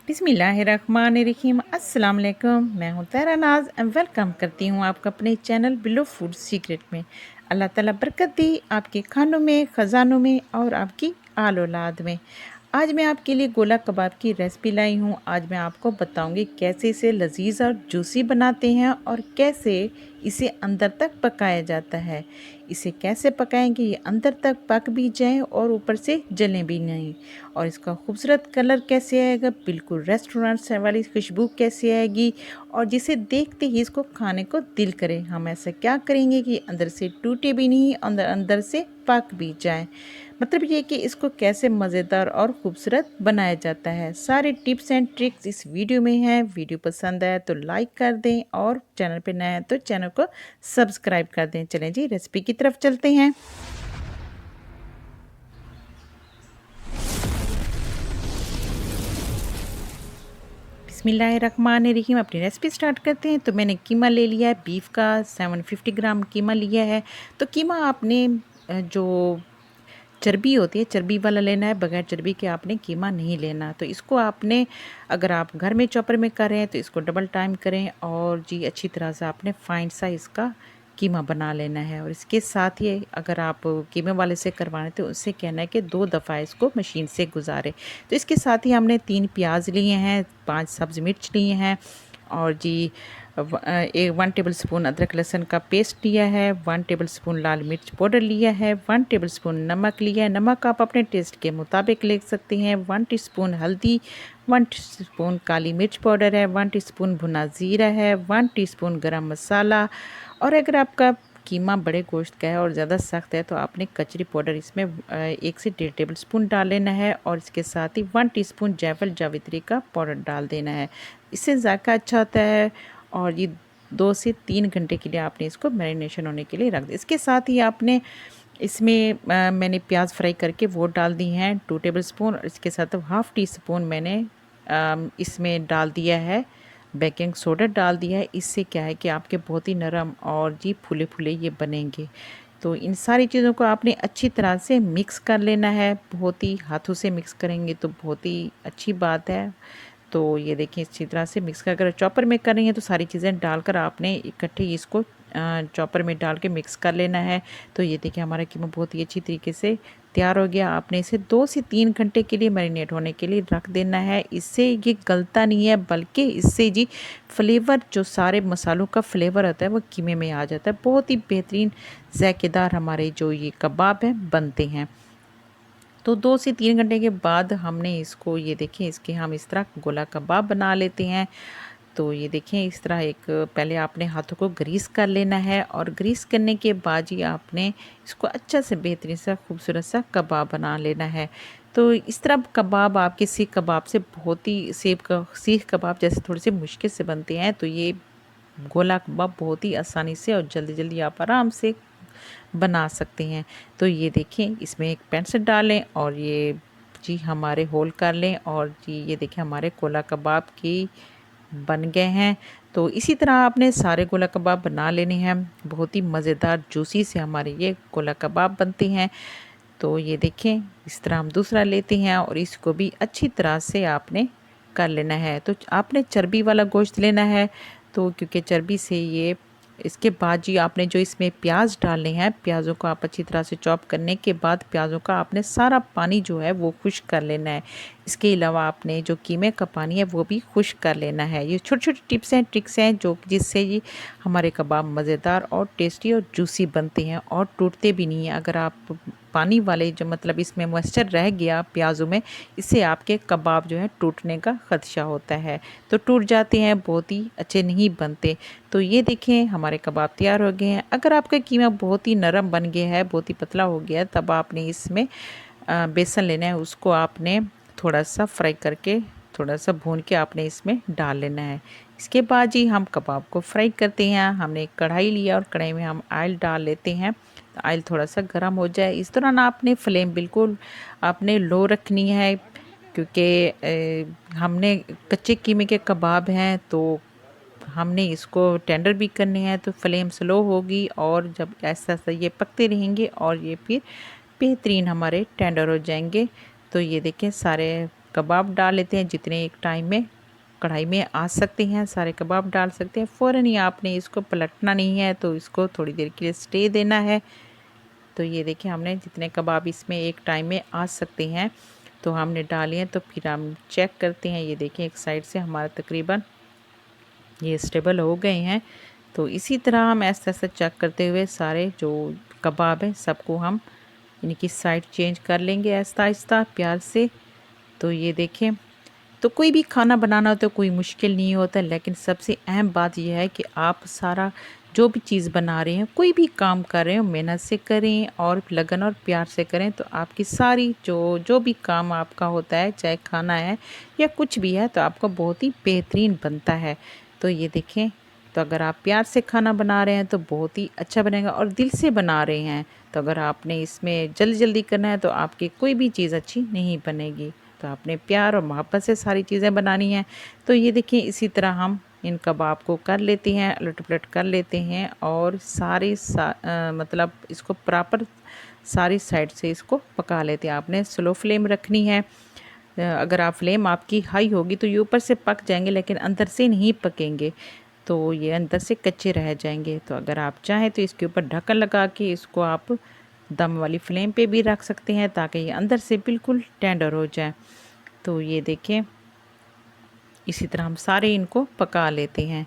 बिस्मिल्लाहिर्रहमानिर्रहीम। अस्सलाम वालेकुम। मैं हूँ तहरा नाज एंड वेलकम करती हूँ आपका अपने चैनल बिलो फूड सीक्रेट में। अल्लाह ताला बरकत दी आपके खानों में, ख़जानों में और आपकी आल औलाद में। आज मैं आपके लिए गोला कबाब की रेसिपी लाई हूँ। आज मैं आपको बताऊंगी कैसे इसे लजीज और जूसी बनाते हैं और कैसे इसे अंदर तक पकाया जाता है। इसे कैसे पकाएंगे ये अंदर तक पक भी जाए और ऊपर से जले भी नहीं। और इसका खूबसूरत कलर कैसे आएगा, बिल्कुल रेस्टोरेंट से वाली खुशबू कैसे आएगी और जिसे देखते ही इसको खाने को दिल करे। हम ऐसा क्या करेंगे कि अंदर से टूटे भी नहीं, अंदर अंदर से पक भी जाए। मतलब ये कि इसको कैसे मज़ेदार और ख़ूबसूरत बनाया जाता है। सारे टिप्स एंड ट्रिक्स इस वीडियो में हैं। वीडियो पसंद आया तो लाइक कर दें और चैनल पे नया है तो चैनल को सब्सक्राइब कर दें। चलें जी रेसिपी की तरफ चलते हैं। बिस्मिल्लाहिर्रहमानिर्रहीम। अपनी रेसिपी स्टार्ट करते हैं। तो मैंने कीमा ले लिया है, बीफ का 750 ग्राम कीमा लिया है। तो कीमा आपने जो चर्बी होती है चर्बी वाला लेना है, बगैर चर्बी के आपने कीमा नहीं लेना। तो इसको आपने, अगर आप घर में चॉपर में कर रहे हैं तो इसको डबल टाइम करें और जी अच्छी तरह से आपने फाइन सा इसका कीमा बना लेना है। और इसके साथ ही अगर आप कीमे वाले से करवाएं तो उससे कहना है कि 2 दफ़ा इसको मशीन से गुजारे। तो इसके साथ ही हमने 3 प्याज लिए हैं, 5 सब्ज़ मिर्च लिए हैं और जी 1 टेबल स्पून अदरक लहसुन का पेस्ट लिया है, 1 टेबल स्पून लाल मिर्च पाउडर लिया है, 1 टेबल स्पून नमक लिया है। नमक आप अपने टेस्ट के मुताबिक ले सकते हैं। 1 टीस्पून हल्दी, 1 टीस्पून काली मिर्च पाउडर है, 1 टीस्पून भुना ज़ीरा है, 1 टीस्पून गरम मसाला। और अगर आपका कीमा बड़े गोश्त का है और ज़्यादा सख्त है तो आपने कचरी पाउडर इसमें 1 से 1.5 टेबल स्पून डाल लेना है। और इसके साथ ही 1 टीस्पून जायफल जावित्री का पाउडर डाल देना है। इससे जायका अच्छा होता है। और ये 2 से 3 घंटे के लिए आपने इसको मैरिनेशन होने के लिए रख दिया। इसके साथ ही आपने इसमें मैंने प्याज फ्राई करके वो डाल दी हैं 2 टेबल स्पून। और इसके साथ हाफ़ टी स्पून मैंने इसमें डाल दिया है बेकिंग सोडा डाल दिया है। इससे क्या है कि आपके बहुत ही नरम और जी फूले फूले ये बनेंगे। तो इन सारी चीज़ों को आपने अच्छी तरह से मिक्स कर लेना है। बहुत ही हाथों से मिक्स करेंगे तो बहुत ही अच्छी बात है। तो ये देखिए अच्छी तरह से मिक्स कर, अगर चॉपर में कर रही हैं तो सारी चीज़ें डालकर आपने इकट्ठे इसको चॉपर में डाल के मिक्स कर लेना है। तो ये देखिए हमारा कीमा बहुत ही अच्छी तरीके से तैयार हो गया। आपने इसे 2 से 3 घंटे के लिए मैरिनेट होने के लिए रख देना है। इससे ये गलता नहीं है, बल्कि इससे जी फ्लेवर, जो सारे मसालों का फ्लेवर होता है वो कीमे में आ जाता है। बहुत ही बेहतरीन ज़ायकेदार हमारे जो ये कबाब हैं बनते हैं। तो 2 से 3 घंटे के बाद हमने इसको, ये देखें इसके हम इस तरह गोला कबाब बना लेते हैं। तो ये देखें इस तरह एक, पहले आपने हाथों को ग्रीस कर लेना है और ग्रीस करने के बाद ही आपने इसको अच्छा से बेहतरीन सा खूबसूरत सा कबाब बना लेना है। तो इस तरह कबाब आपके सीख कबाब से बहुत ही सीख कबाब जैसे थोड़े से मुश्किल से बनते हैं। तो ये गोला कबाब बहुत ही आसानी से और जल्दी जल्दी आप आराम से बना सकते हैं। तो ये देखें इसमें एक पेंसिल डालें और ये जी हमारे होल कर लें और जी ये देखें हमारे गोला कबाब की बन गए हैं। तो इसी तरह आपने सारे गोला कबाब बना लेने हैं। बहुत ही मज़ेदार जूसी से हमारे ये गोला कबाब बनते हैं। तो ये देखें इस तरह हम दूसरा लेते हैं और इसको भी अच्छी तरह से आपने कर लेना है। तो आपने चर्बी वाला गोश्त लेना है, तो क्योंकि चर्बी से ये, इसके बाद जी आपने जो इसमें प्याज डालने हैं, प्याज़ों को आप अच्छी तरह से चॉप करने के बाद प्याज़ों का आपने सारा पानी जो है वो खुश्क कर लेना है। इसके अलावा आपने जो कीमे का पानी है वो भी खुश्क कर लेना है। ये छोटी छोटी टिप्स हैं, ट्रिक्स हैं जो जिससे ये हमारे कबाब मज़ेदार और टेस्टी और जूसी बनते हैं और टूटते भी नहीं हैं। अगर आप पानी वाले, जो मतलब इसमें मॉइस्चर रह गया प्याज़ों में, इससे आपके कबाब जो है टूटने का ख़दशा होता है। तो टूट जाते हैं, बहुत ही अच्छे नहीं बनते। तो ये देखें हमारे कबाब तैयार हो गए हैं। अगर आपका कीमा बहुत ही नरम बन गया है, बहुत ही पतला हो गया है, तब आपने इसमें बेसन लेना है। उसको आपने थोड़ा सा फ्राई करके, थोड़ा सा भून के आपने इसमें डाल लेना है। इसके बाद जी हम कबाब को फ्राई करते हैं। हमने एक कढ़ाई लिया और कढ़ाई में हम ऑयल डाल लेते हैं। तो ऑयल थोड़ा सा गर्म हो जाए, इस दौरान आपने फ्लेम बिल्कुल आपने लो रखनी है, क्योंकि हमने कच्चे कीमे के कबाब हैं तो हमने इसको टेंडर भी करने हैं। तो फ्लेम स्लो होगी और जब ऐसा ऐसा ये पकते रहेंगे और ये फिर बेहतरीन हमारे टेंडर हो जाएंगे। तो ये देखें सारे कबाब डाल लेते हैं। जितने एक टाइम में कढ़ाई में आ सकते हैं सारे कबाब डाल सकते हैं। फ़ौरन ही आपने इसको पलटना नहीं है, तो इसको थोड़ी देर के लिए स्टे देना है। तो ये देखिए हमने जितने कबाब इसमें एक टाइम में आ सकते हैं तो हमने डाले हैं। तो फिर हम चेक करते हैं। ये देखिए एक साइड से हमारा तकरीबन ये स्टेबल हो गए हैं। तो इसी तरह हम ऐसा ऐसा चेक करते हुए सारे जो कबाब हैं सबको हम इनकी साइड चेंज कर लेंगे आहिस्ता आहिस्ता प्यार से। तो ये देखें, तो कोई भी खाना बनाना हो तो कोई मुश्किल नहीं होता, लेकिन सबसे अहम बात यह है कि आप सारा जो भी चीज़ बना रहे हैं, कोई भी काम कर रहे हो, मेहनत से करें और लगन और प्यार से करें, तो आपकी सारी जो भी काम आपका होता है, चाहे खाना है या कुछ भी है, तो आपका बहुत ही बेहतरीन बनता है। तो ये देखें, तो अगर आप प्यार से खाना बना रहे हैं तो बहुत ही अच्छा बनेगा और दिल से बना रहे हैं। तो अगर आपने इसमें जल्दी जल्दी करना है तो आपकी कोई भी चीज़ अच्छी नहीं बनेगी। तो आपने प्यार और मोहब्बत से सारी चीज़ें बनानी हैं। तो ये देखिए इसी तरह हम इन कबाब को कर लेते हैं, उलट पलट कर लेते हैं और सारे मतलब इसको प्रॉपर सारी साइड से इसको पका लेते हैं। आपने स्लो फ्लेम रखनी है। अगर आप फ्लेम आपकी हाई होगी तो ये ऊपर से पक जाएंगे, लेकिन अंदर से नहीं पकेंगे, तो ये अंदर से कच्चे रह जाएंगे। तो अगर आप चाहें तो इसके ऊपर ढक्कन लगा के इसको आप दम वाली फ्लेम पे भी रख सकते हैं, ताकि ये अंदर से बिल्कुल टेंडर हो जाए। तो ये देखें इसी तरह हम सारे इनको पका लेते हैं।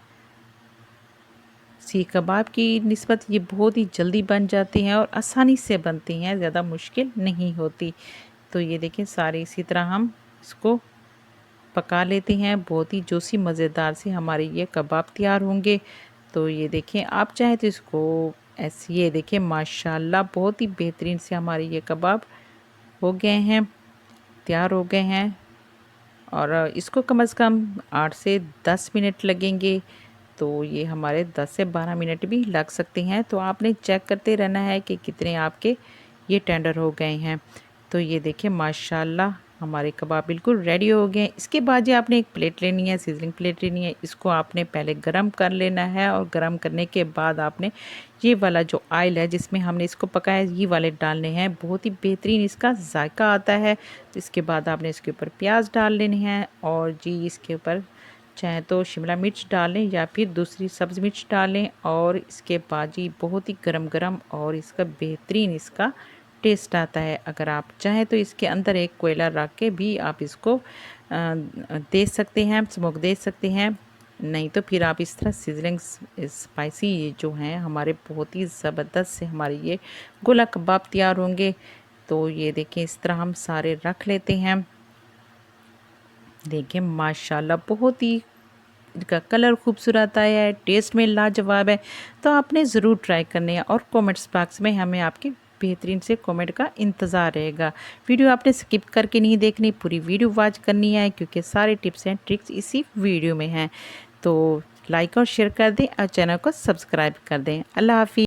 सीख कबाब की निस्बत ये बहुत ही जल्दी बन जाते हैं और आसानी से बनते हैं, ज़्यादा मुश्किल नहीं होती। तो ये देखें सारे इसी तरह हम इसको पका लेते हैं। बहुत ही जोशी मज़ेदार से हमारे ये कबाब तैयार होंगे। तो ये देखें आप चाहें तो इसको ऐसे, ये देखें माशाल्लाह बहुत ही बेहतरीन से हमारे ये कबाब हो गए हैं, तैयार हो गए हैं। और इसको कम से कम 8 से 10 मिनट लगेंगे। तो ये हमारे 10 से 12 मिनट भी लग सकते हैं। तो आपने चेक करते रहना है कि कितने आपके ये टेंडर हो गए हैं। तो ये देखिए माशाल्लाह हमारे कबाब बिल्कुल रेडी हो गए हैं। इसके बाद ये आपने एक प्लेट लेनी है, सीजनिंग प्लेट लेनी है। इसको आपने पहले गरम कर लेना है और गरम करने के बाद आपने ये वाला जो ऑयल है जिसमें हमने इसको पकाया है, ये वाले डालने हैं। बहुत ही बेहतरीन इसका जायका आता है। तो इसके बाद आपने इसके ऊपर प्याज डाल लेने हैं और जी इसके ऊपर चाहे तो शिमला मिर्च डालें या फिर दूसरी सब्ज़ मिर्च डालें। और इसके बाद जी बहुत ही गरम गरम और इसका बेहतरीन इसका टेस्ट आता है। अगर आप चाहें तो इसके अंदर एक कोयला रख के भी आप इसको दे सकते हैं, स्मोक दे सकते हैं। नहीं तो फिर आप इस तरह सिजलिंग स्पाइसी ये जो हैं हमारे बहुत ही ज़बरदस्त से हमारे ये गोला कबाब तैयार होंगे। तो ये देखें इस तरह हम सारे रख लेते हैं। देखिए माशाल्लाह बहुत ही इनका कलर खूबसूरत आया है, टेस्ट में लाजवाब है। तो आपने ज़रूर ट्राई करने हैं और कमेंट्स बॉक्स में हमें आपके बेहतरीन से कमेंट का इंतज़ार रहेगा। वीडियो आपने स्किप करके नहीं देखनी, पूरी वीडियो वॉच करनी है, क्योंकि सारे टिप्स एंड ट्रिक्स इसी वीडियो में हैं। तो लाइक और शेयर कर दें और चैनल को सब्सक्राइब कर दें। अल्लाह हाफिज़।